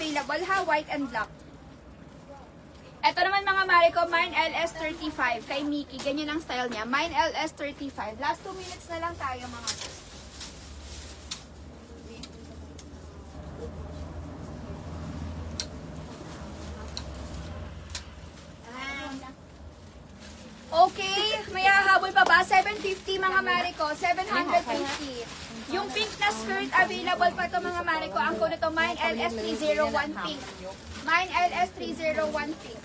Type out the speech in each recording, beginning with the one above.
available ha, white and black. Ito naman mga mare ko, mine LS35 kay Mickey. Ganyan ang style niya. Mine LS35. Last 2 minutes na lang tayo mga boss. Okay, may hahabol pa ba? 750 mga mare ko. 750. Yung pink na skirt, available pa ito mga mare ko. Ang kuno to, mine LS301 pink. Mine LS301 pink.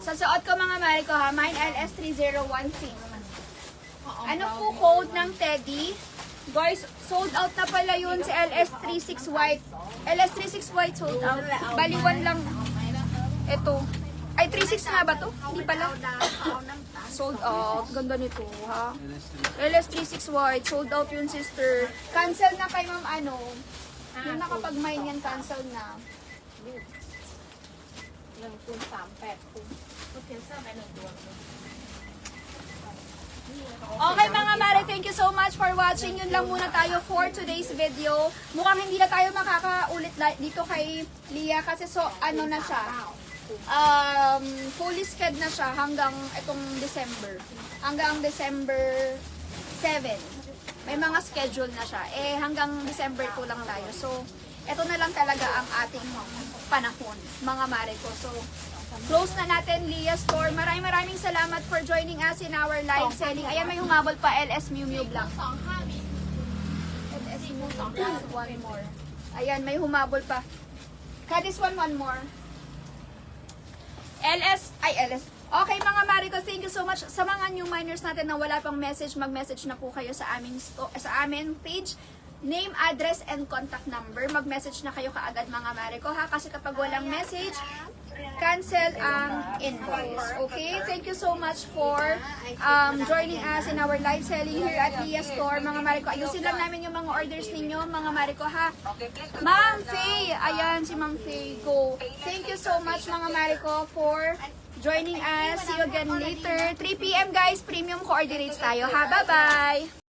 Sa suot ko mga mare ko ha, mine LS301 pink. Ano po code ng Teddy? Guys, sold out na pala yun si LS36 white. LS36 white sold out. Baliwan lang. Ito. Ay, 36 nga ba to? Hindi pala. Sold out. Ganda nito, ha? LS36 white. Sold out yun, sister. Cancel na kay ma'am, ano. Yung nakapag-mine yan, cancel na. Okay mga mare, thank you so much for watching. Yun lang muna tayo for today's video. Mukhang hindi na tayo makakaulit dito kay Lia kasi so ano na siya. Fully scheduled na siya hanggang itong December. Hanggang December 7. May mga schedule na siya. Eh hanggang December 2 lang tayo. So ito na lang talaga ang ating panahon, mga mare ko. So close na natin Lia Store. Maraming salamat for joining us in our live selling. Ayan, may humabol pa LS Miu Miu Black. LS Miu Miu Black, one more. Ayan, may humabol pa. Cut this one more. LS. Okay mga mare ko, thank you so much sa mga new miners natin na wala pang message. Mag-message na po kayo sa aming page. Name, address, and contact number. Mag-message na kayo kaagad mga mare ko ha. Kasi kapag walang message, cancel ang invoice. Okay? Thank you so much for joining us in our live selling here at Lia Store. Mga mare ko, ayusin lang namin yung mga orders ninyo, mga mare ko ha. Ma'am Faye, ayan si Ma'am Faye, go. Thank you so much mga mare ko for joining us. See you again later. 3 PM guys, premium coordinates tayo ha. Bye-bye!